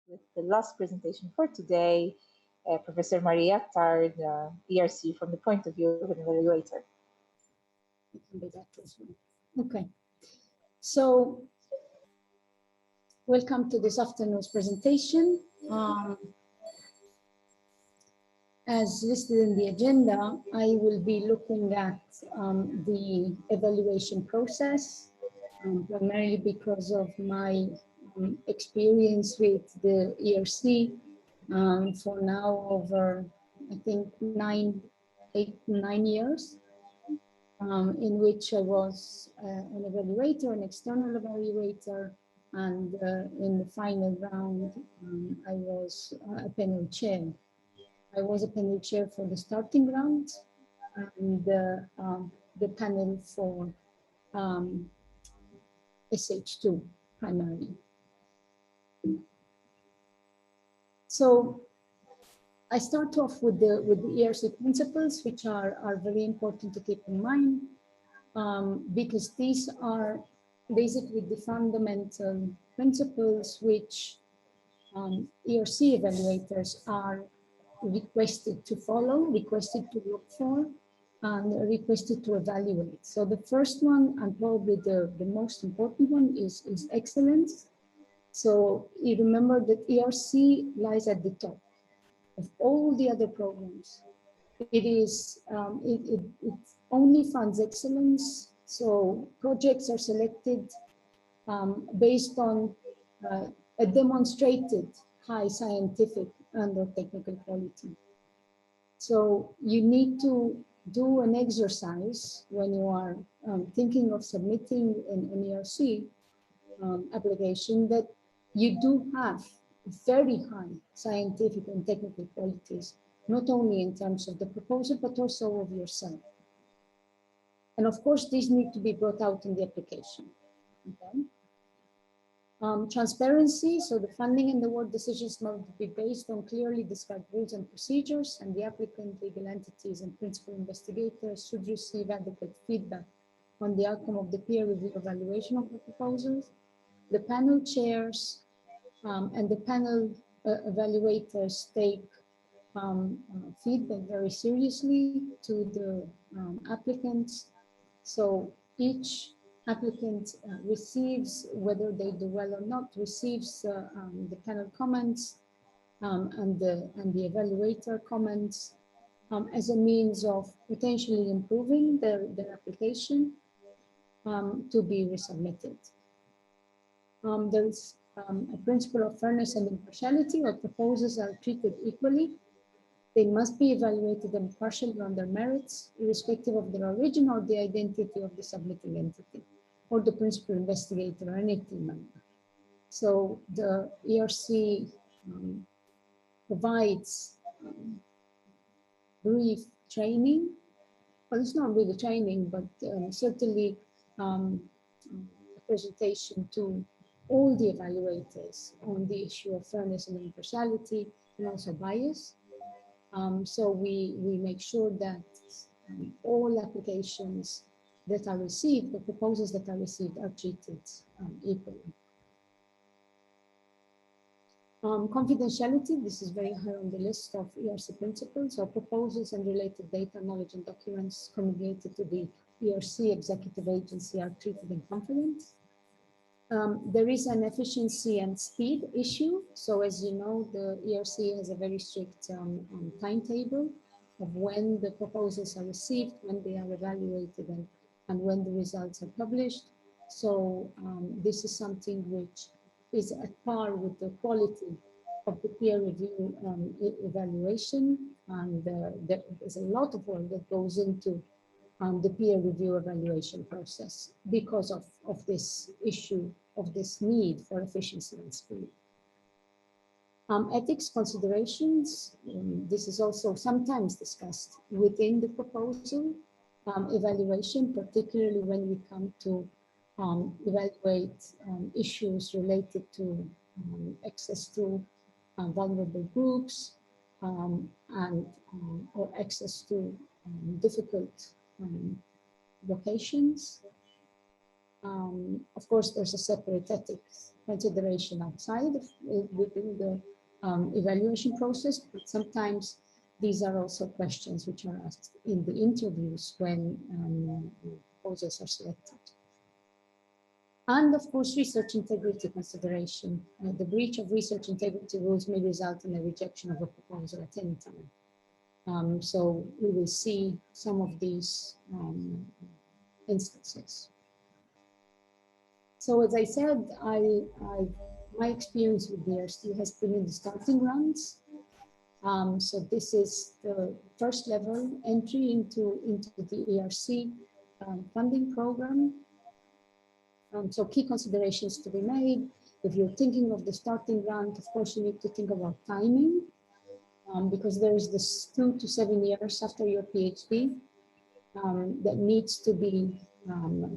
with the last presentation for today, Professor Maria Tard, ERC from the point of view of an evaluator. Okay, so welcome to this afternoon's presentation. As listed in the agenda, I will be looking at the evaluation process, primarily because of my experience with the ERC for now over, I think, 8 to 9 years, in which I was an evaluator, an external evaluator, and in the final round, I was a panel chair. I was a panel chair for the starting round and the panel for SH2 primarily. So I start off with the ERC principles, which are very important to keep in mind, because these are basically the fundamental principles which ERC evaluators are requested to follow, requested to look for, and requested to evaluate. So the first one, and probably the most important one, is excellence. So you remember that ERC lies at the top of all the other programs. It is it only funds excellence. So projects are selected based on a demonstrated high scientific and/or technical quality. So you need to do an exercise when you are thinking of submitting an ERC application that you do have very high scientific and technical qualities, not only in terms of the proposal, but also of yourself. And of course, these need to be brought out in the application. Okay? Transparency, so the funding and award decisions must be based on clearly described rules and procedures, and the applicant, legal entities, and principal investigators should receive adequate feedback on the outcome of the peer review evaluation of the proposals. The panel chairs and the panel evaluators take feedback very seriously to the applicants. So each applicant receives, whether they do well or not, receives the panel comments and the evaluator comments as a means of potentially improving their application to be resubmitted. There's a principle of fairness and impartiality, where proposals are treated equally. They must be evaluated impartially on their merits, irrespective of their origin or the identity of the submitting entity, or the principal investigator or any team member. So the ERC provides brief training. Well, it's not really training, but certainly a presentation to all the evaluators on the issue of fairness and impartiality, and also bias. So we make sure that all applications that are received, the proposals that are received, are treated equally. Confidentiality, this is very high on the list of ERC principles. So proposals and related data, knowledge, and documents communicated to the ERC executive agency are treated in confidence. There is an efficiency and speed issue. So as you know, the ERC has a very strict timetable of when the proposals are received, when they are evaluated, and when the results are published. So this is something which is at par with the quality of the peer review evaluation. And there's a lot of work that goes into the peer review evaluation process because of this issue, of this need for efficiency and speed. Ethics considerations, this is also sometimes discussed within the proposal evaluation, particularly when we come to evaluate issues related to access to vulnerable groups or access to difficult locations. Of course, there's a separate ethics consideration outside of within the evaluation process, but sometimes these are also questions which are asked in the interviews when proposals are selected. And of course, research integrity consideration. The breach of research integrity rules may result in a rejection of a proposal at any time. So we will see some of these instances. So as I said, my experience with the ERC has been in the starting rounds. So this is the first level entry into the ERC funding program. So key considerations to be made. If you're thinking of the starting grant, of course, you need to think about timing, because there is this 2 to 7 years after your PhD that needs to be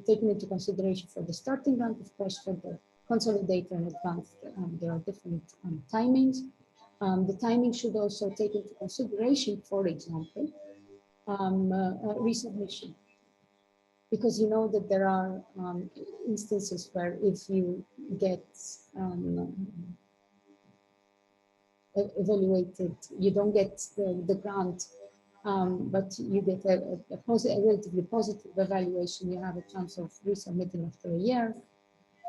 taken into consideration for the starting grant. Of course, for the consolidator and advanced, there are different timings. The timing should also take into consideration, for example, resubmission. Because you know that there are instances where if you get evaluated, you don't get the grant, but you get a relatively positive evaluation, you have a chance of resubmitting after a year.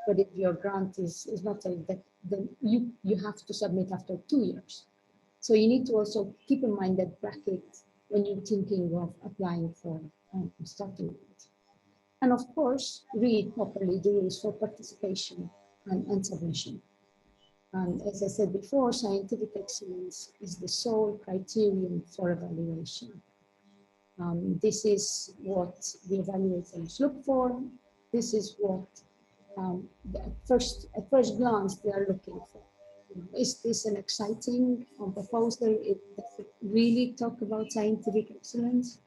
But if your grant is not that, then you have to submit after 2 years. So you need to also keep in mind that bracket when you're thinking of applying for starting grant. And of course, read properly the rules for participation and submission. And as I said before, scientific excellence is the sole criterion for evaluation. This is what the evaluators look for. This is what, at first glance, they are looking for. Is this an exciting proposal? Does it really talk about scientific excellence?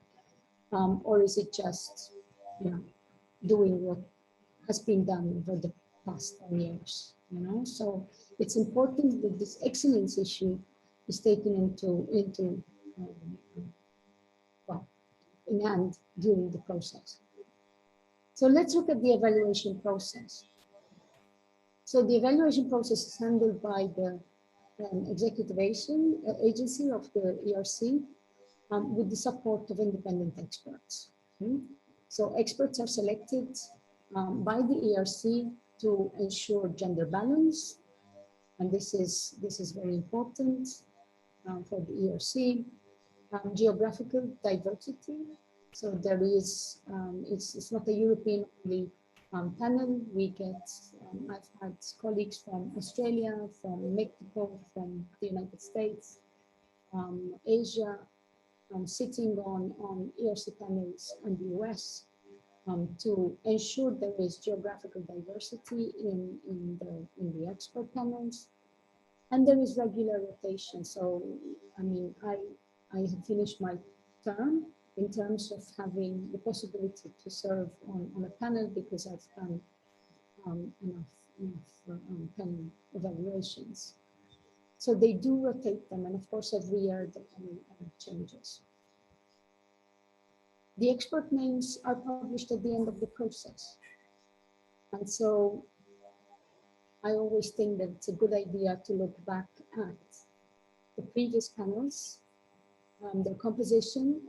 Or is it just, doing what has been done over the past 10 years, So it's important that this excellence issue is taken in hand during the process. So let's look at the evaluation process. So the evaluation process is handled by the executive agency of the ERC with the support of independent experts. So experts are selected by the ERC to ensure gender balance, and this is very important for the ERC. Geographical diversity. So there is, it's not a European only panel. We get, I've had colleagues from Australia, from Mexico, from the United States, Asia, sitting on ERC panels and the US to ensure there is geographical diversity in the expert panels. And there is regular rotation. So, I mean, I have finished my term in terms of having the possibility to serve on a panel because I've done enough panel evaluations. So they do rotate them, and of course every year the panel changes. The expert names are published at the end of the process. And so I always think that it's a good idea to look back at the previous panels, their composition,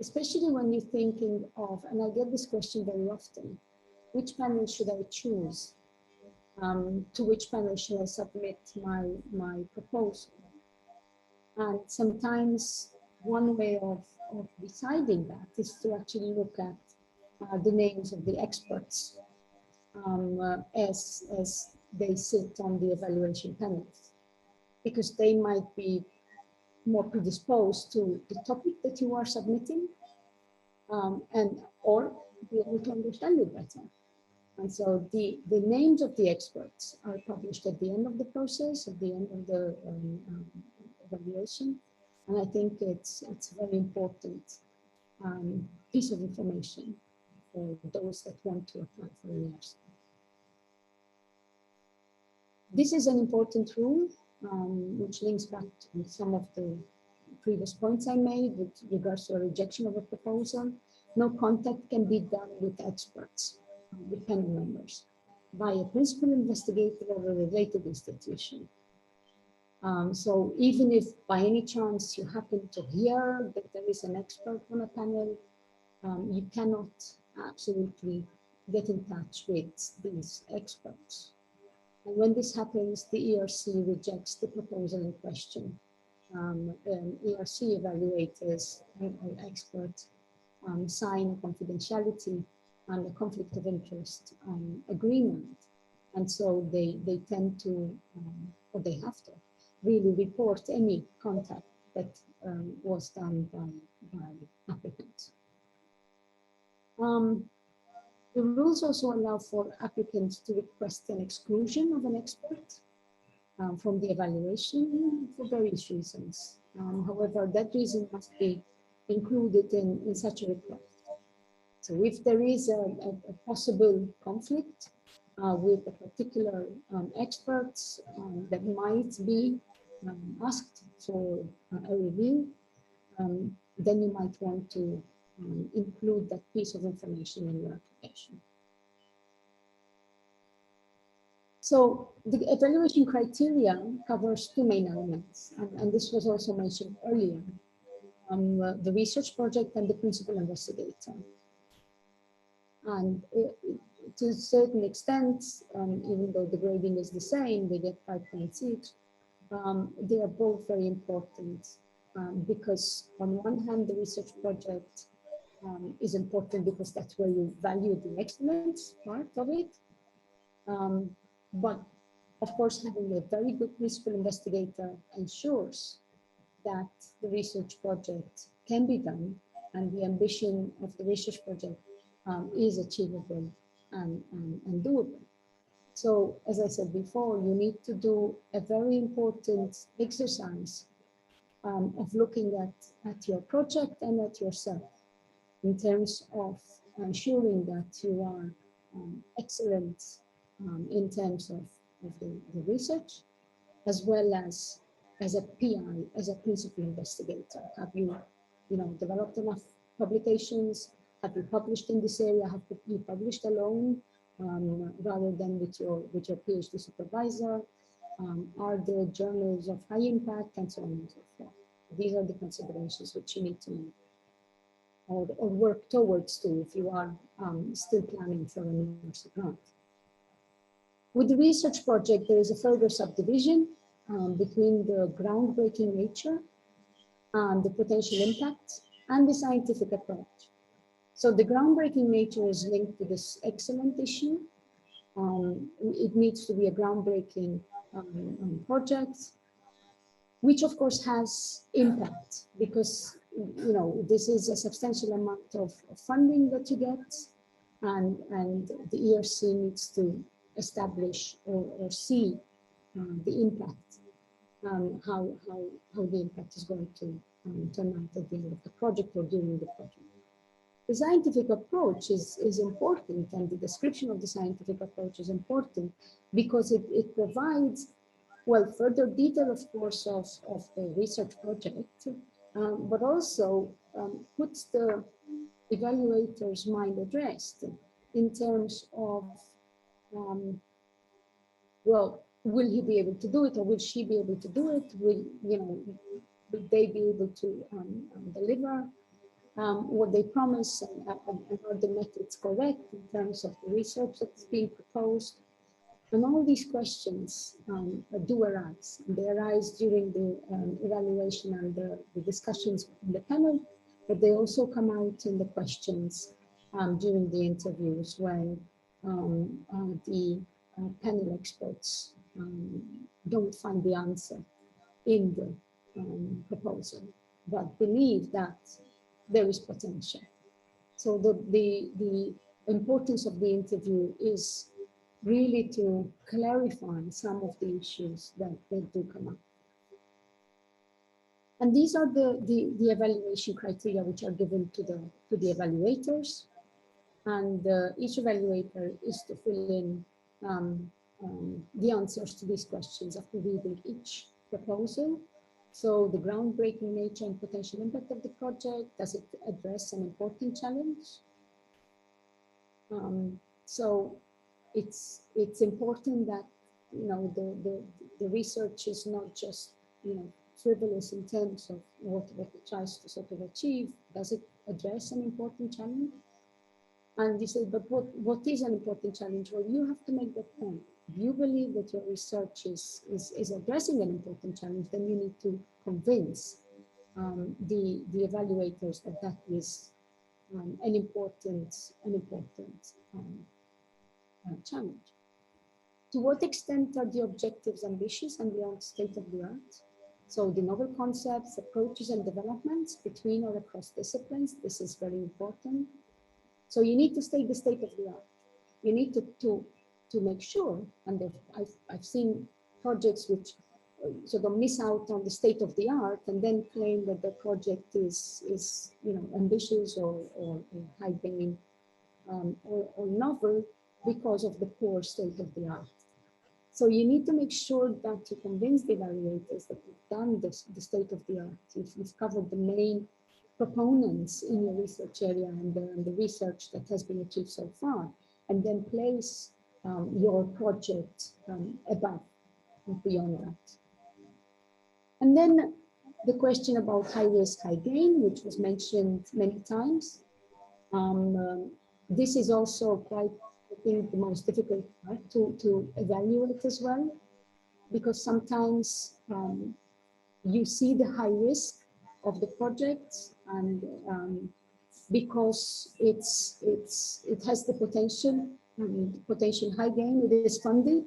especially when you're thinking of, and I get this question very often, which panel should I choose? To which panel should I submit my proposal? And sometimes one way of deciding that is to actually look at the names of the experts as they sit on the evaluation panels, because they might be more predisposed to the topic that you are submitting or be able to understand it better. And so the names of the experts are published at the end of the process, at the end of the evaluation. And I think it's a very important piece of information for those that want to apply for an ERC. This is an important rule, which links back to some of the previous points I made with regards to a rejection of a proposal. No contact can be done with experts the panel members by a principal investigator or a related institution. So even if by any chance you happen to hear that there is an expert on a panel, you cannot absolutely get in touch with these experts. And when this happens, the ERC rejects the proposal in question. ERC evaluators or experts sign a confidentiality and a conflict of interest agreement. And so they tend to, or they have to, really report any contact that was done by applicants. The rules also allow for applicants to request an exclusion of an expert from the evaluation for various reasons. However, that reason must be included in such a request. So if there is a possible conflict with a particular experts that might be asked for a review, then you might want to include that piece of information in your application. So the evaluation criteria covers two main elements, and this was also mentioned earlier, the research project and the principal investigator. And to a certain extent, even though the grading is the same, they get 5.6, they are both very important because on one hand, the research project is important because that's where you value the excellence part of it. But of course, having a very good principal investigator ensures that the research project can be done and the ambition of the research project is achievable and doable. So as I said before, you need to do a very important exercise of looking at your project and at yourself in terms of ensuring that you are excellent in terms of the research, as well as a PI, as a principal investigator. Have you developed enough publications? Have you published in this area? Have you published alone rather than with your PhD supervisor? Are there journals of high impact and so on and so forth? These are the considerations which you need to make or work towards to if you are still planning for an ERC grant. With the research project, there is a further subdivision between the groundbreaking nature and the potential impact and the scientific approach. So the groundbreaking nature is linked to this excellent issue. It needs to be a groundbreaking project, which of course has impact because this is a substantial amount of funding that you get, and the ERC needs to establish or see the impact, how the impact is going to turn out at the end of the project or during the project. The scientific approach is important, and the description of the scientific approach is important because it provides, well, further detail, of course, of the research project, but also puts the evaluator's mind at rest in terms of, well, will he be able to do it or will she be able to do it? Will they be able to deliver what they promise, and are the methods correct in terms of the research that's being proposed? And all these questions do arise. They arise during the evaluation and the discussions in the panel, but they also come out in the questions during the interviews when the panel experts don't find the answer in the proposal, but believe that there is potential. So the importance of the interview is really to clarify some of the issues that do come up. And these are the evaluation criteria which are given to the evaluators. And each evaluator is to fill in the answers to these questions after reading each proposal. So the groundbreaking nature and potential impact of the project, does it address an important challenge? So it's important that the research is not just frivolous in terms of what it tries to sort of achieve. Does it address an important challenge? And you say, but what is an important challenge? Well, you have to make that point. If you believe that your research is addressing an important challenge, then you need to convince the evaluators that that is an important challenge. To what extent are the objectives ambitious and beyond state of the art? So the novel concepts, approaches, and developments between or across disciplines, this is very important. So you need to state the state of the art. You need to make sure, and I've seen projects which sort of miss out on the state of the art and then claim that the project is ambitious or high gain or novel because of the poor state of the art. So you need to make sure that you convince the evaluators that you've done the state of the art. You've covered the main proponents in your research area and the research that has been achieved so far, and then place your project above and beyond that. And then the question about high risk, high gain, which was mentioned many times. This is also quite, I think, the most difficult part to evaluate as well, because sometimes you see the high risk of the project, and because it has the potential high gain, it is funded,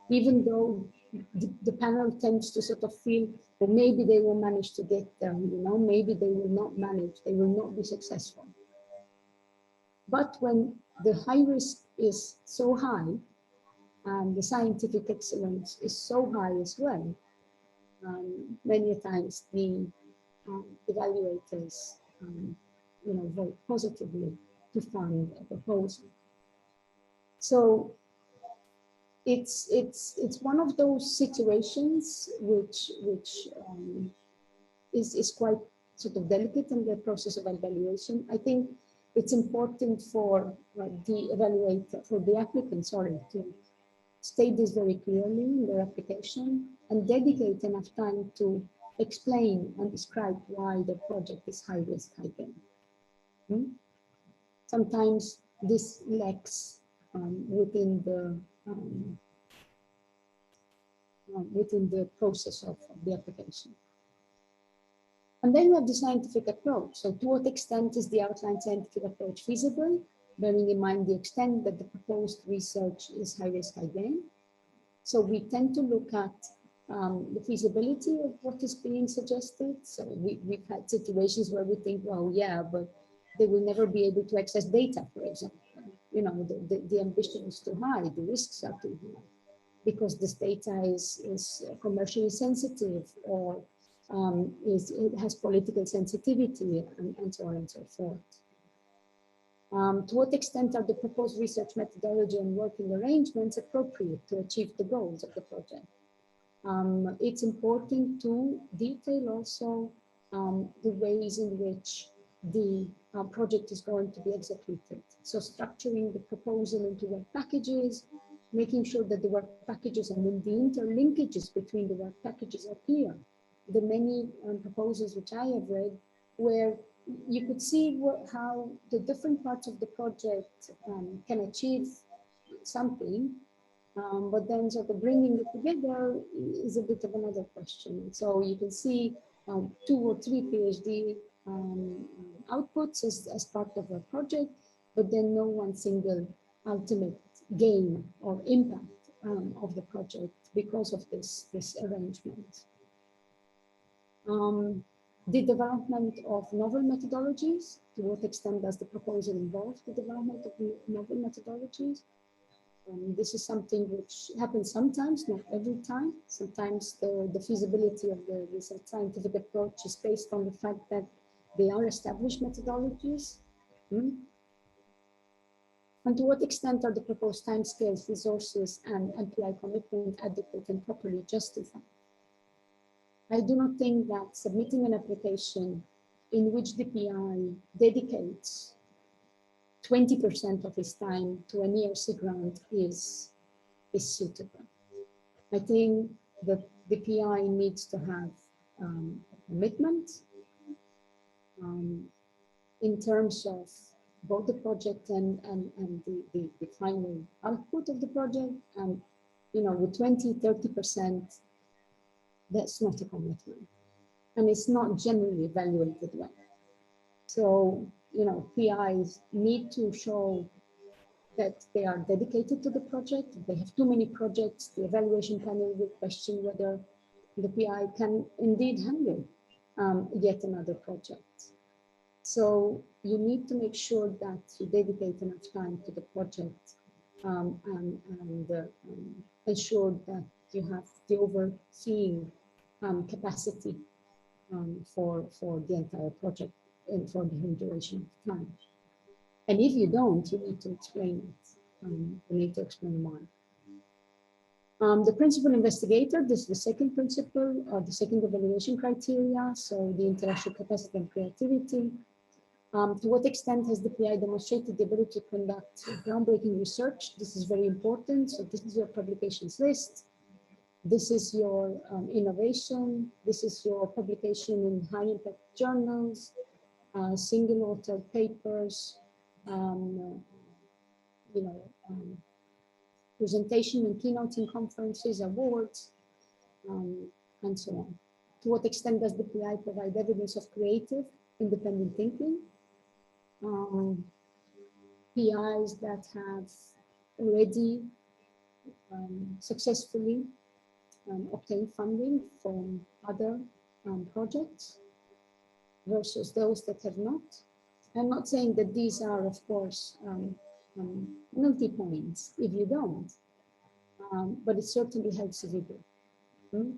even though the panel tends to sort of feel, well, maybe they will manage to get there, maybe they will not manage, they will not be successful. But when the high risk is so high and the scientific excellence is so high as well, many times the evaluators vote positively to fund a proposal. So it's one of those situations which is quite sort of delicate in the process of evaluation. I think it's important for the evaluator, for the applicant, to state this very clearly in their application and dedicate enough time to explain and describe why the project is high risk, high gain. Sometimes this lacks within the process of the application. And then we have the scientific approach. So to what extent is the outlined scientific approach feasible, bearing in mind the extent that the proposed research is high risk, high gain? So we tend to look at the feasibility of what is being suggested. So we've had situations where we think, well, yeah, but they will never be able to access data, for example. The ambition is too high, the risks are too high, because this data is commercially sensitive, or it has political sensitivity, and so on and so forth. To what extent are the proposed research methodology and working arrangements appropriate to achieve the goals of the project? It's important to detail also the ways in which the project is going to be executed. So structuring the proposal into work packages, making sure that the work packages and then the interlinkages between the work packages are clear. The many proposals which I have read, where you could see how the different parts of the project can achieve something, but then sort of bringing it together is a bit of another question. So you can see 2 or 3 PhD outputs as part of a project, but then no one single ultimate gain or impact of the project because of this arrangement. The development of novel methodologies. To what extent does the proposal involve the development of novel methodologies? This is something which happens sometimes, not every time. Sometimes the feasibility of the research scientific approach is based on the fact that they are established methodologies. And to what extent are the proposed timescales, resources, and MPI commitment adequate and properly justified? I do not think that submitting an application in which the PI dedicates 20% of his time to an ERC grant is suitable. I think that the PI needs to have a commitment in terms of both the project and the final output of the project. And, you know, with 20–30%, that's not a commitment. And it's not generally evaluated well. So, you know, PIs need to show that they are dedicated to the project. If they have too many projects, the evaluation panel will question whether the PI can indeed handle yet another project. So you need to make sure that you dedicate enough time to the project and ensure that you have the overseeing capacity for the entire project and for the whole duration of time. And if you don't, you need to explain it. You need to explain why. The principal investigator, this is the second principle, or the second evaluation criteria, so the intellectual capacity and creativity. To what extent has the PI demonstrated the ability to conduct groundbreaking research? This is very important. So this is your publications list. This is your innovation. This is your publication in high impact journals, single author papers, presentation and keynotes in conferences, awards, and so on. To what extent does the PI provide evidence of creative, independent thinking? PIs that have already successfully obtained funding from other projects versus those that have not. I'm not saying that these are, of course, multi-points if you don't, but it certainly helps if you do.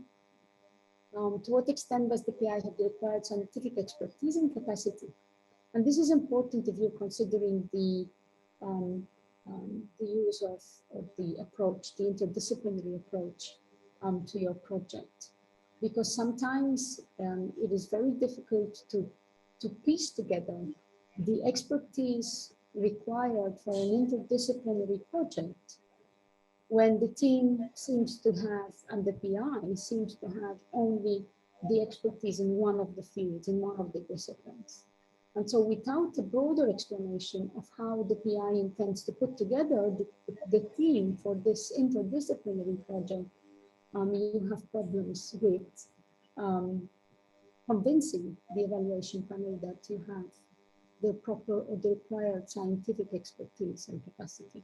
To what extent does the PI have the required scientific expertise and capacity? And this is important if you're considering the use of the approach, the interdisciplinary approach to your project, because sometimes it is very difficult to piece together the expertise required for an interdisciplinary project when the team seems to have, and the PI seems to have only the expertise in one of the fields, in one of the disciplines. And so without a broader explanation of how the PI intends to put together the team for this interdisciplinary project, you have problems with convincing the evaluation panel that you have the proper or the required scientific expertise and capacity.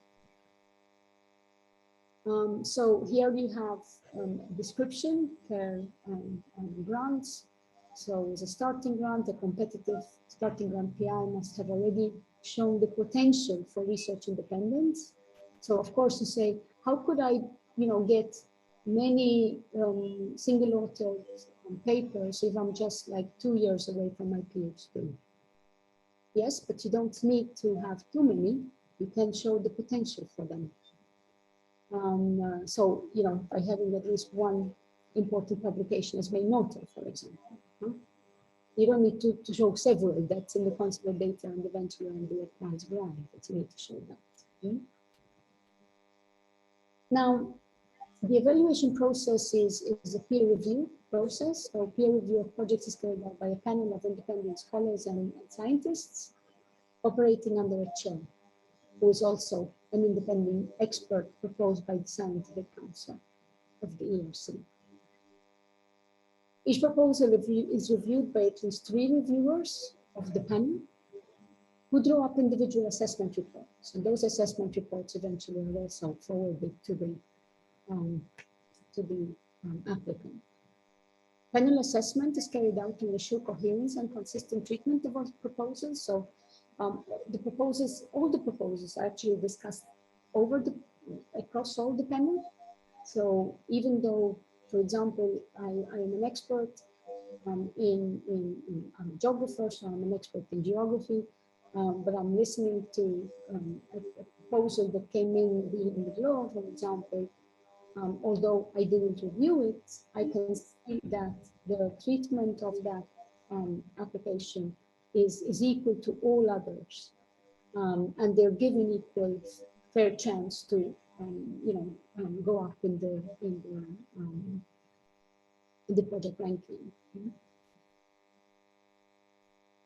So here you have description per grants. So as a starting grant, a competitive starting grant PI must have already shown the potential for research independence. So of course you say, how could I, get many single authored papers if I'm just like 2 years away from my PhD? Yes, but you don't need to have too many. You can show the potential for them. So, by having at least one important publication as main author, for example. You don't need to show several that's in the consolidator and eventually on the advanced grant, but you need to show that. Now, the evaluation process is a peer review process. So peer review of projects is carried out by a panel of independent scholars and scientists operating under a chair, who is also an independent expert proposed by the Scientific Council of the ERC. Each proposal is reviewed by at least 3 reviewers of the panel who draw up individual assessment reports. And those assessment reports eventually are also forwarded to the applicant. Panel assessment is carried out to ensure coherence and consistent treatment of all proposals. So all the proposals are actually discussed across all the panel. So even though, for example, I am an expert I'm a geographer, so I'm an expert in geography, but I'm listening to a proposal that came in the law, for example. Although I didn't review it, I can see that the treatment of that application is equal to all others and they're given equal fair chance to go up in the project ranking.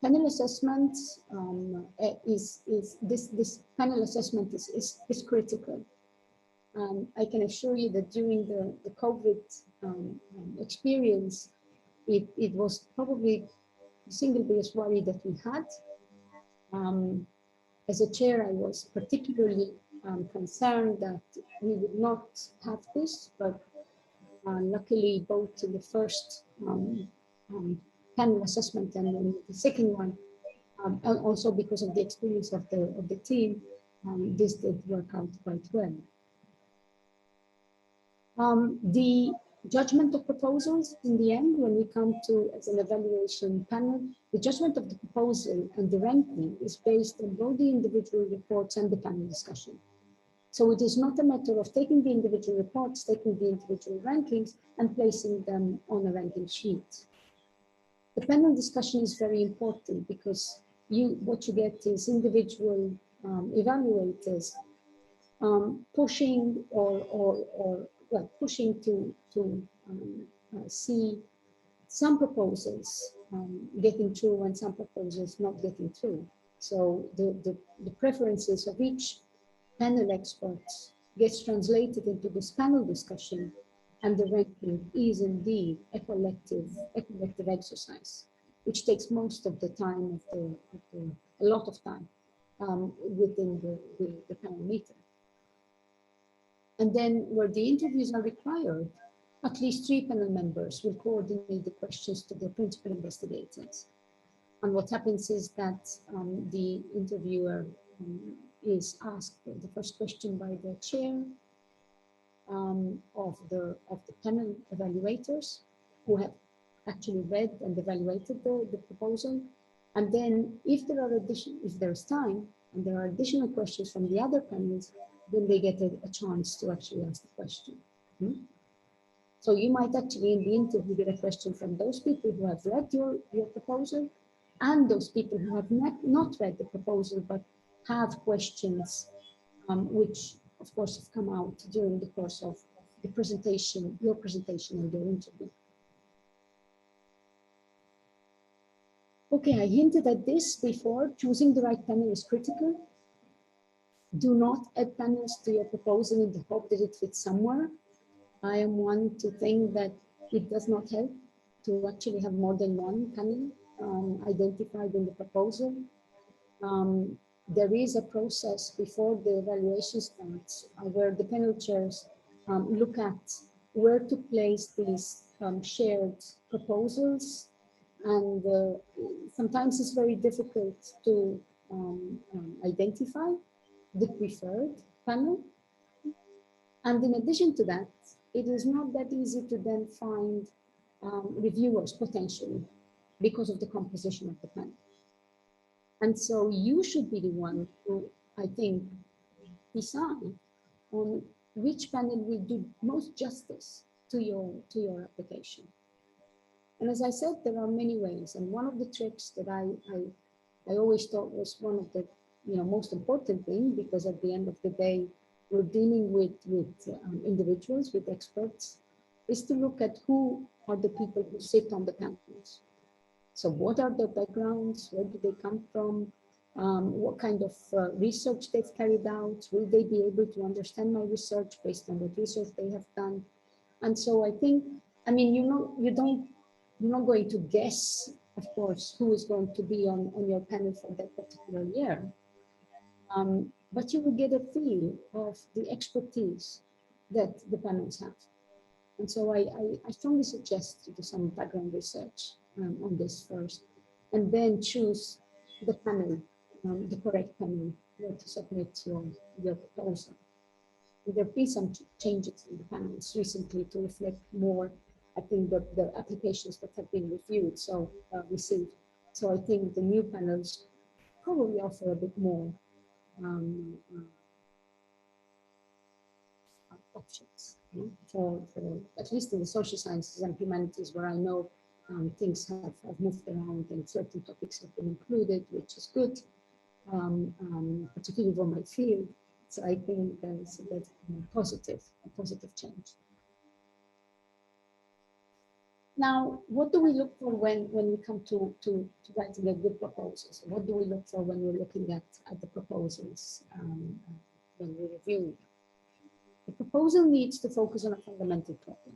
Panel assessment this panel assessment is critical. I can assure you that during the COVID experience, it was probably the single biggest worry that we had. As a chair, I was particularly concerned that we would not have this, but luckily both in the first panel assessment and then the second one, and also because of the experience of the team, this did work out quite well. The judgment of proposals in the end, when we come to as an evaluation panel, the judgment of the proposal and the ranking is based on both the individual reports and the panel discussion. So it is not a matter of taking the individual reports, taking the individual rankings and placing them on a ranking sheet. The panel discussion is very important because what you get is individual evaluators pushing pushing to see some proposals getting through and some proposals not getting through. So the preferences of each panel experts gets translated into this panel discussion, and the ranking is indeed a collective exercise, which takes most of the time a lot of time within the panel meeting. And then where the interviews are required, at least 3 panel members will coordinate the questions to the principal investigators. And what happens is that the interviewer is asked the first question by the chair of the panel evaluators who have actually read and evaluated the proposal. And then if there's time and there are additional questions from the other panels, then they get a chance to actually ask the question. So you might actually in the interview get a question from those people who have read your proposal and those people who have not read the proposal but have questions which of course have come out during the course of the presentation, your presentation and your interview. Okay, I hinted at this before. Choosing the right panel is critical. Do not add panels to your proposal in the hope that it fits somewhere. I am one to think that it does not help to actually have more than one panel identified in the proposal. There is a process before the evaluation starts where the panel chairs look at where to place these shared proposals. And sometimes it's very difficult to identify the preferred panel. And in addition to that, it is not that easy to then find reviewers potentially because of the composition of the panel. And so you should be the one who, I think, decide on which panel will do most justice to your application. And as I said, there are many ways. And one of the tricks that I always thought was one of the most important thing, because at the end of the day, we're dealing with individuals, with experts, is to look at who are the people who sit on the panels. So what are their backgrounds? Where do they come from? What kind of research they've carried out? Will they be able to understand my research based on what research they have done? And so I think, I mean, you're not going to guess, of course, who is going to be on your panel for that particular year. But you will get a feel of the expertise that the panels have. And so I strongly suggest to do some background research on this first, and then choose the panel, the correct panel where to submit your proposal. There have been some changes in the panels recently to reflect more, I think, the applications that have been reviewed, received. So I think the new panels probably offer a bit more options for at least in the social sciences and humanities, where I know things have moved around and certain topics have been included, which is good. particularly for my field. So I think that's a positive change. Now, what do we look for when we come to writing a good proposal? So what do we look for when we're looking at the proposals, when we're reviewing? The proposal needs to focus on a fundamental problem.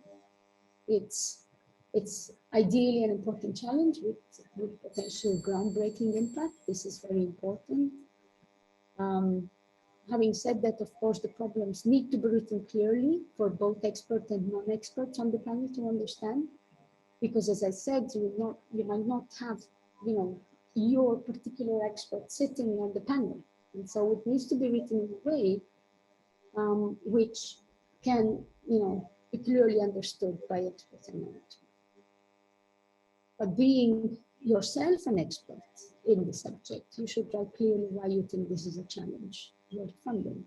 It's ideally an important challenge with potential groundbreaking impact. This is very important. Having said that, of course, the problems need to be written clearly for both expert and non-experts on the panel to understand. Because as I said, you might not have, your particular expert sitting on the panel. And so it needs to be written in a way which can, be clearly understood by experts and non-experts. But being yourself an expert in the subject, you should write clearly why you think this is a challenge worth funding.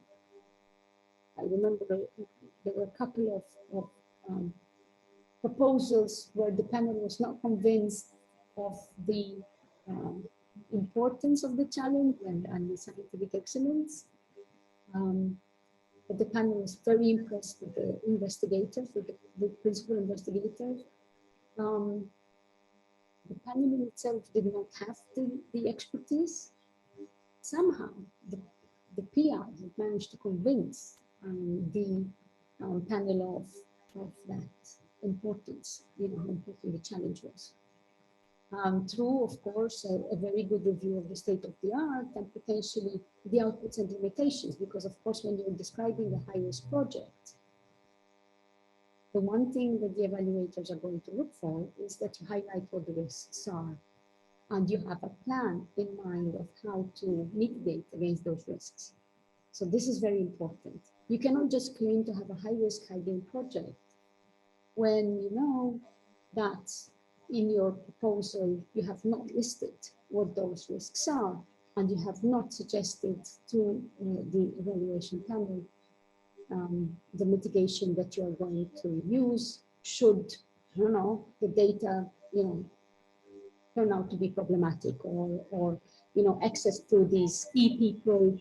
I remember there were a couple of proposals where the panel was not convinced of the importance of the challenge and the scientific excellence. But the panel was very impressed with the investigators, with the principal investigators. The panel in itself did not have the expertise. Somehow, the PR had managed to convince the panel of that importance, how important the challenge was. Through, of course, a very good review of the state of the art and potentially the outputs and limitations, because of course, when you're describing a high-risk project, the one thing that the evaluators are going to look for is that you highlight what the risks are, and you have a plan in mind of how to mitigate against those risks. So this is very important. You cannot just claim to have a high-risk, high-gain project when you know that in your proposal you have not listed what those risks are, and you have not suggested to the evaluation panel the mitigation that you are going to use should, the data, turn out to be problematic, or access to these e-people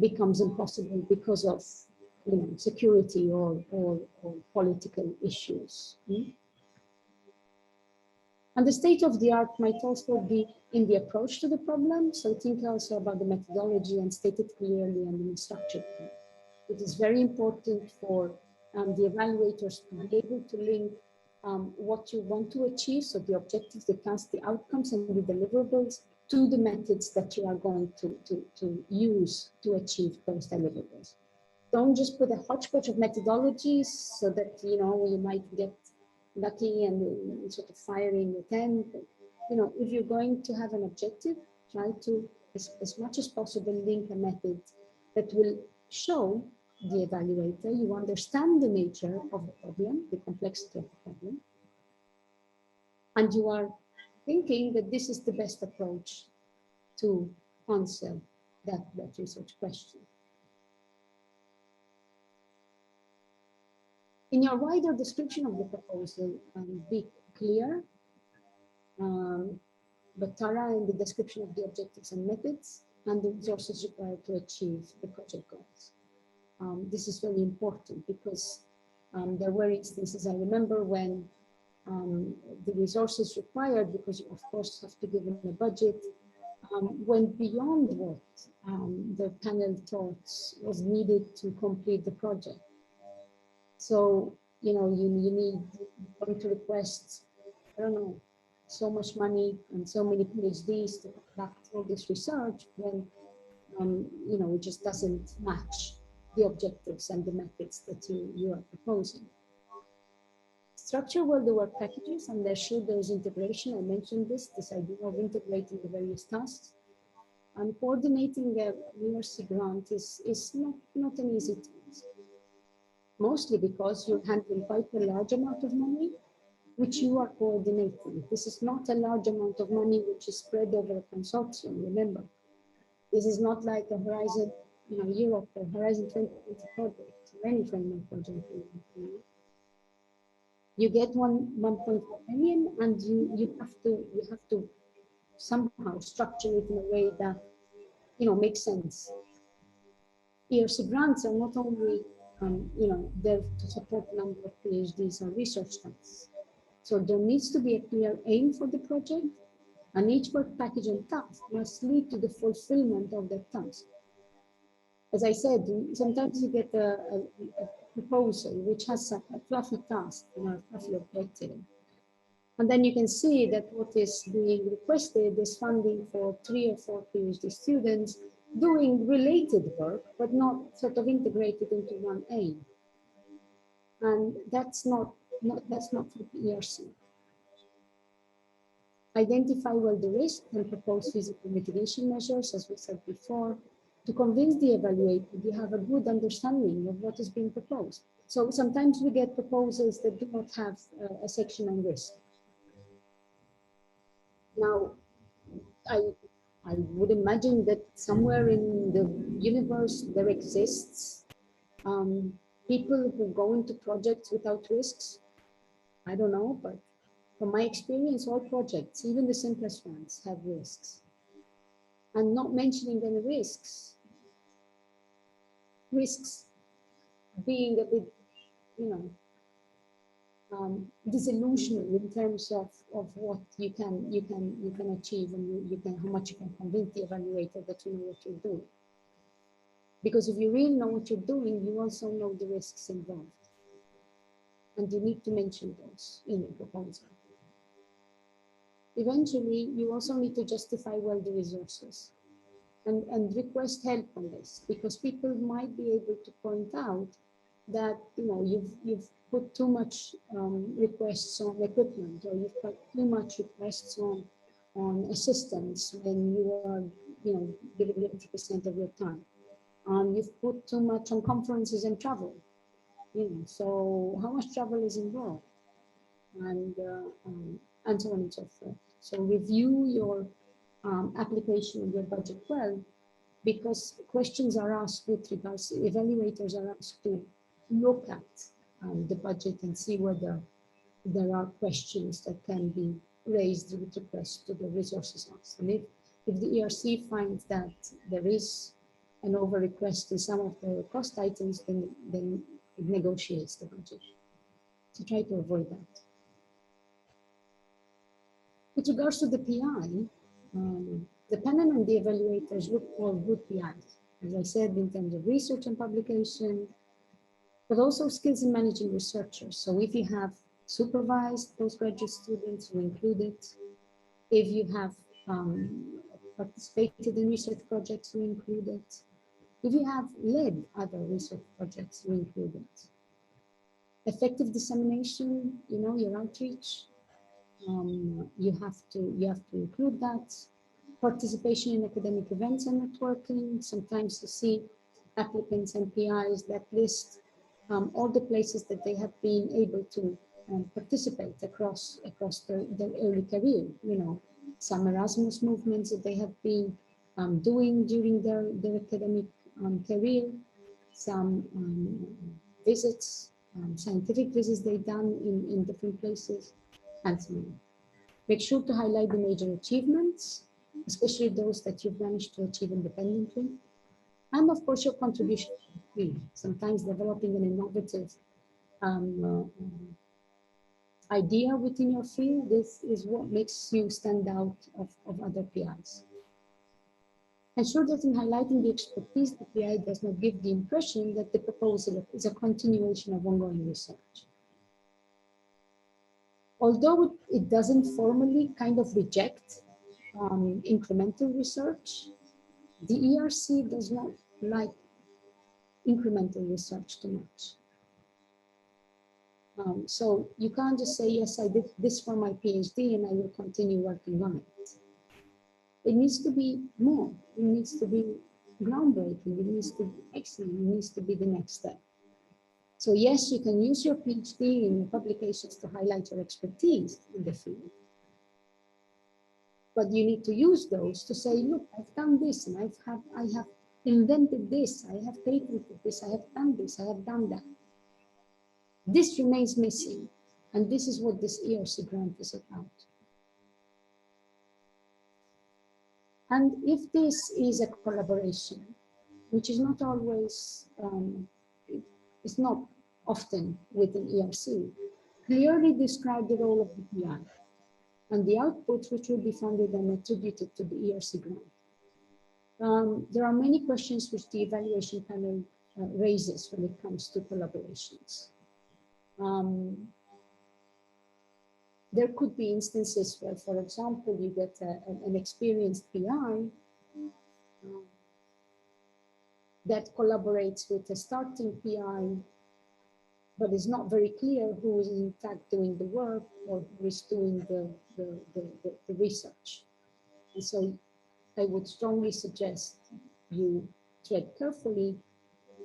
becomes impossible because of security or political issues. And the state of the art might also be in the approach to the problem. So think also about the methodology and state it clearly and in a structured way. It is very important for the evaluators to be able to link what you want to achieve, so the objectives, the tasks, the outcomes, and the deliverables, to the methods that you are going to use to achieve those deliverables. Don't just put a hodgepodge of methodologies so that you might get lucky and sort of firing the 10. If you're going to have an objective, try to, as much as possible, link a method that will show the evaluator you understand the nature of the problem, the complexity of the problem, and you are thinking that this is the best approach to answer that research question. In your wider description of the proposal, be clear, but thorough in the description of the objectives and methods and the resources required to achieve the project goals. This is very important because there were instances, I remember, when the resources required, because you of course have to give them a budget, went beyond what the panel thought was needed to complete the project. So, you need to request, I don't know, so much money and so many PhDs to conduct all this research when, it just doesn't match the objectives and the methods that you are proposing. Structure well the work packages, and there's integration. I mentioned this idea of integrating the various tasks. And coordinating the ERC grant is not an easy task. Mostly because you're handling quite a large amount of money, which you are coordinating. This is not a large amount of money which is spread over a consortium, remember. This is not like a Horizon, Europe or Horizon 2020 project, or any framework project. You get 1.1 million, and you have to somehow structure it in a way that make sense. ERC grants are not only, there to support a number of PhDs or research tasks. So there needs to be a clear aim for the project, and each work package and task must lead to the fulfillment of that task. As I said, sometimes you get a proposal which has a fluffy task, a fluffy objective. And then you can see that what is being requested is funding for 3 or 4 PhD students doing related work, but not sort of integrated into one aim. And that's not for the ERC. Identify well the risk and propose feasible mitigation measures, as we said before, to convince the evaluator you have a good understanding of what is being proposed. So sometimes we get proposals that do not have a section on risk. Now, I would imagine that somewhere in the universe there exists people who go into projects without risks. I don't know, but from my experience, all projects, even the simplest ones, have risks. And not mentioning any risks being a bit, disillusional in terms of what you can achieve, and how much you can convince the evaluator that you know what you're doing. Because if you really know what you're doing, you also know the risks involved, and you need to mention those in your proposal. Eventually, you also need to justify well the resources and request help on this, because people might be able to point out that you've put too much requests on equipment, or you've put too much requests on assistance when you are giving 80% of your time. You've put too much on conferences and travel. So how much travel is involved, and so on and so forth. So review your application of your budget well, because questions are asked with regards, evaluators are asked to look at the budget and see whether there are questions that can be raised with request to the resources asked. And if the ERC finds that there is an over request in some of the cost items, then it negotiates the budget. So try to avoid that. With regards to the PI, the panel and the evaluators look for good PIs, as I said, in terms of research and publication, but also skills in managing researchers. So if you have supervised postgraduate students, we include it. If you have participated in research projects, we include it. If you have led other research projects, we include it. Effective dissemination, your outreach, you have to include that. Participation in academic events and networking. Sometimes you see applicants and PIs that list all the places that they have been able to participate across their early career. Some Erasmus movements that they have been doing during their academic career, some visits, scientific visits they've done in different places, and so on. Make sure to highlight the major achievements, especially those that you've managed to achieve independently. And of course, your contribution to the field. Sometimes developing an innovative idea within your field, this is what makes you stand out of other PIs. Ensure that in highlighting the expertise, the PI does not give the impression that the proposal is a continuation of ongoing research. Although it doesn't formally kind of reject incremental research, the ERC does not like incremental research too much. So you can't just say, yes, I did this for my PhD and I will continue working on it. It needs to be more. It needs to be groundbreaking. It needs to be excellent. It needs to be the next step. So yes, you can use your PhD in publications to highlight your expertise in the field. But you need to use those to say, look, I've done this, and I have invented this, I have patented this, I have done this, I have done that. This remains missing, and this is what this ERC grant is about. And if this is a collaboration, which is not always, it's not often within ERC, clearly describe the role of the PI and the outputs which will be funded and attributed to the ERC grant. There are many questions which the evaluation panel raises when it comes to collaborations. There could be instances where, for example, you get an experienced PI that collaborates with a starting PI, but it's not very clear who is in fact doing the work or who is doing the research. And so I would strongly suggest you tread carefully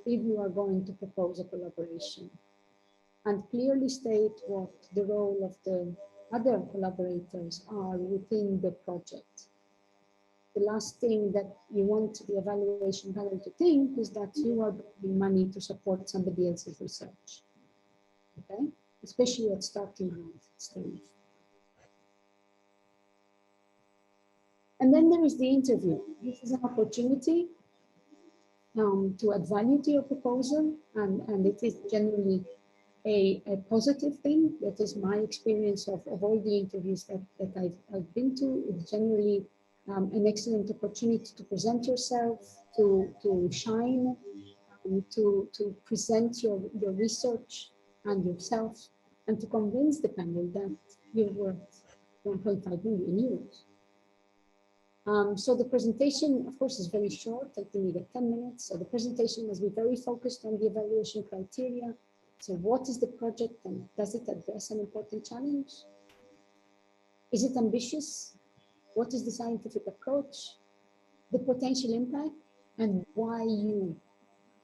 if you are going to propose a collaboration, and clearly state what the role of the other collaborators are within the project. The last thing that you want the evaluation panel to think is that you are paying money to support somebody else's research, okay? Especially at starting grant stage. And then there is the interview. This is an opportunity to add value to your proposal, and it is generally a positive thing. That is my experience of all the interviews that I've been to. It's generally an excellent opportunity to present yourself, to shine, to present your research and yourself, and to convince the panel that you're worth 1.5 million euros. So the presentation, of course, is very short. I think you get 10 minutes. So the presentation must be very focused on the evaluation criteria. So what is the project and does it address an important challenge? Is it ambitious? What is the scientific approach? The potential impact, and why you?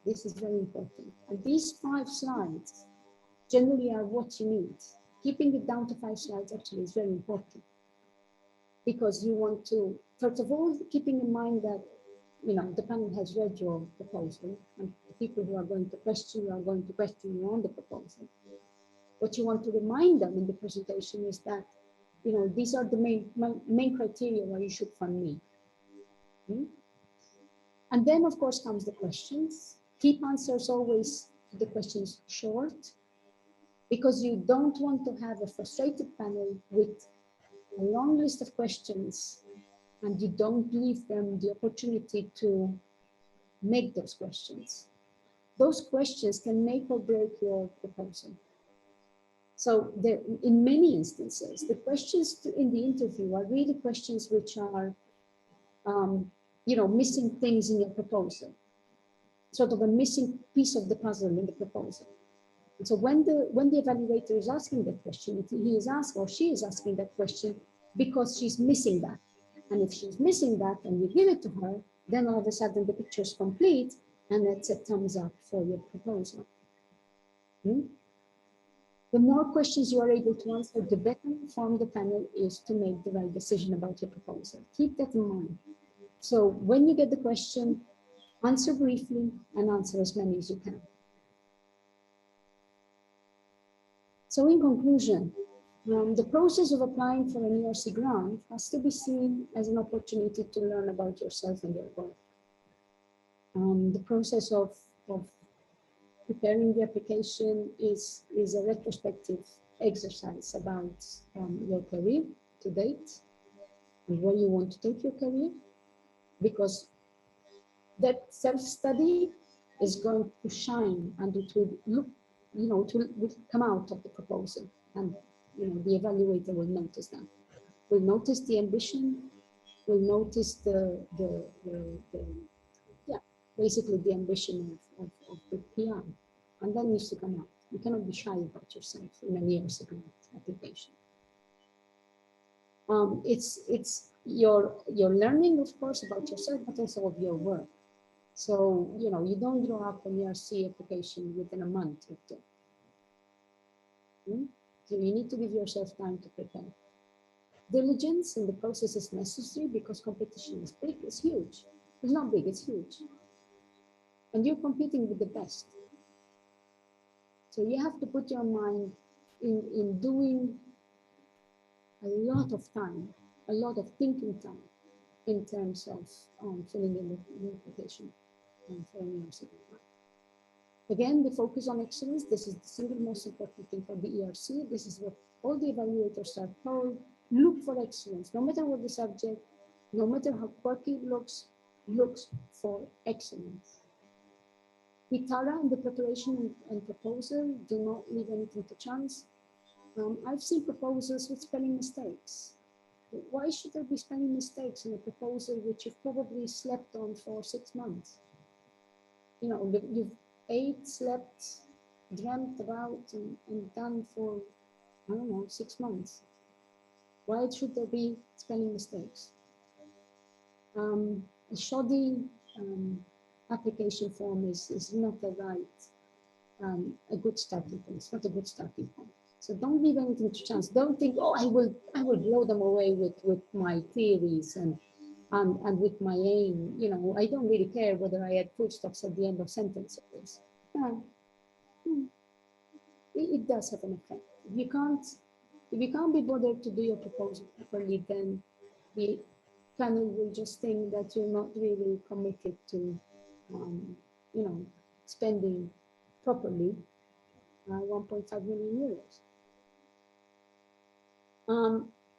This is very important. And these 5 slides generally are what you need. Keeping it down to 5 slides actually is very important, because you want to, first of all, keeping in mind that, you know, the panel has read your proposal, and the people who are going to question you are going to question you on the proposal. What you want to remind them in the presentation is that, you know, these are the main criteria why you should fund me. And then, of course, comes the questions. Keep answers always to the questions short, because you don't want to have a frustrated panel with a long list of questions and you don't leave them the opportunity to make those questions. Those questions can make or break your proposal. So there, in many instances, the questions in the interview are really questions which are, you know, missing things in your proposal, sort of a missing piece of the puzzle in the proposal. And so when the evaluator is asking that question, he is asked, or she is asking that question because she's missing that. And if she's missing that and you give it to her, then all of a sudden the picture is complete, and it's a thumbs up for your proposal. The more questions you are able to answer, the better informed the panel is to make the right decision about your proposal. Keep that in mind. So when you get the question, answer briefly and answer as many as you can. So in conclusion, the process of applying for an ERC grant has to be seen as an opportunity to learn about yourself and your work. The process of preparing the application is a retrospective exercise about your career to date and where you want to take your career, because that self-study is going to shine and it will look, you know, it will come out of the proposal, and you know, the evaluator will notice that. Will notice the ambition, will notice basically the ambition of the PI, and that needs to come out. You cannot be shy about yourself in an ERC grant application. It's your learning, of course, about yourself, but also of your work. So, you know, you don't draw up an ERC application within a month or 2. So you need to give yourself time to prepare. Diligence in the process is necessary because competition is big, it's huge. It's not big, it's huge. And you're competing with the best. So you have to put your mind in doing a lot of time, a lot of thinking time, in terms of filling in the application for an ERC grant. Again, the focus on excellence. This is the single most important thing for the ERC. This is what all the evaluators are told. Look for excellence, no matter what the subject, no matter how quirky it looks for excellence. The thorough in the preparation and proposal, do not leave anything to chance. I've seen proposals with spelling mistakes. Why should there be spelling mistakes in a proposal which you've probably slept on for 6 months? You know, you've ate, slept, dreamt about and done for, I don't know, 6 months. Why should there be spelling mistakes? A shoddy application form is not a good starting point. It's not a good starting point. So don't leave anything to chance. Don't think, oh, I will blow them away with my theories and with my aim. You know, I don't really care whether I add full stops at the end of sentences. It does have an effect. If you can't be bothered to do your proposal properly, then the panel will just think that you're not really committed to, you know, spending properly 1.5 million euros.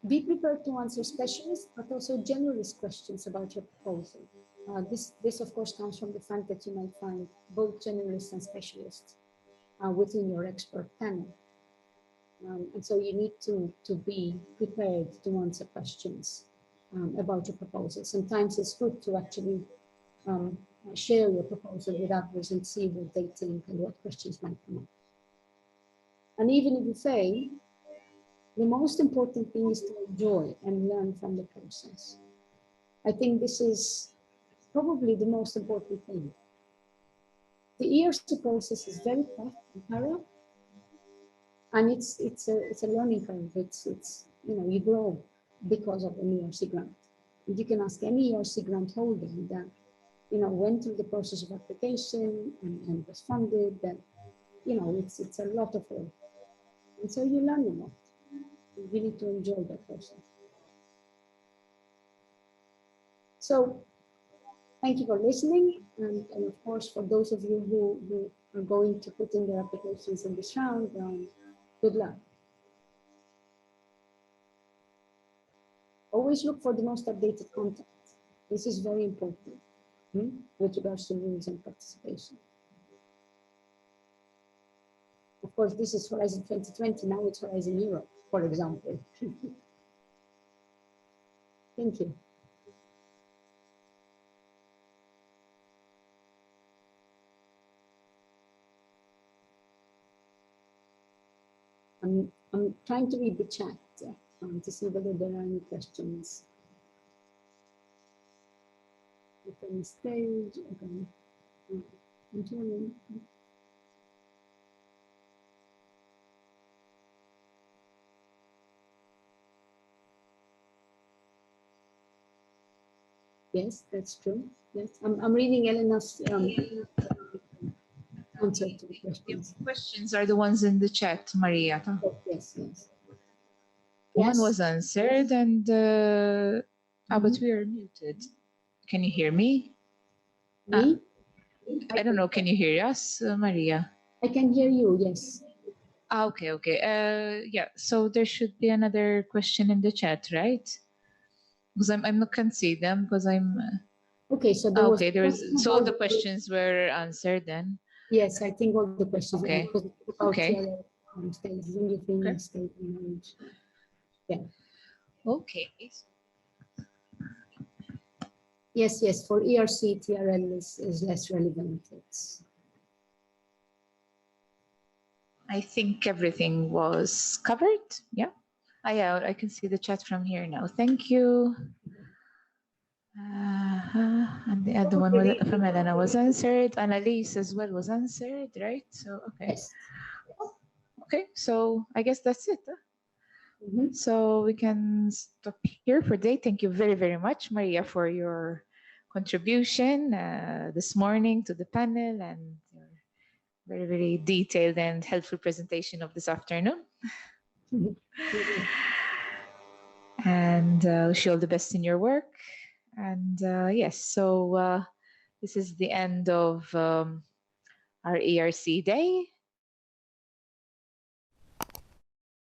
Be prepared to answer specialist, but also generalist questions about your proposal. This of course comes from the fact that you might find both generalists and specialists within your expert panel. And so you need to be prepared to answer questions about your proposal. Sometimes it's good to actually share your proposal with others and see what they think and what questions might come up. And even if you fail, the most important thing is to enjoy and learn from the process. I think this is probably the most important thing. The ERC process is very tough and thorough, and it's a learning curve. It's you know, you grow because of an ERC grant. And you can ask any ERC grant holder that, you know, went through the process of application and was funded, that, you know, it's a lot of work. And so you learn a lot. You need to enjoy that process. So thank you for listening. And of course, for those of you who are going to put in their applications in this round, good luck. Always look for the most updated content. This is very important with regards to rules and participation. Of course, this is Horizon 2020. Now it's Horizon Europe, for example. Thank you. I'm trying to read the chat to see whether there are any questions. Open stage. Okay. Yes, that's true. Yes, I'm reading Elena's answer to the questions. The questions are the ones in the chat, Maria. Oh, yes, yes. One was answered, and but we are muted. Can you hear me? Me? I don't know. Can you hear us, Maria? I can hear you, yes. Okay, okay. Yeah, so there should be another question in the chat, right? Because I can't see them because I'm... Okay, so there was... Okay, so all the questions were answered then? Yes, I think all the questions were answered. Okay. Yeah. Okay. Yes, yes, for ERC, TRL is less relevant. I think everything was covered. Yeah. Yeah, I can see the chat from here now. Thank you. And the other one from Elena was answered. Annalise as well was answered, right? So, okay. Yes. Okay, so I guess that's it. So we can stop here for today. Thank you very, very much, Maria, for your contribution this morning to the panel and your very, very detailed and helpful presentation of this afternoon. And wish you all the best in your work. And yes, so this is the end of our ERC day.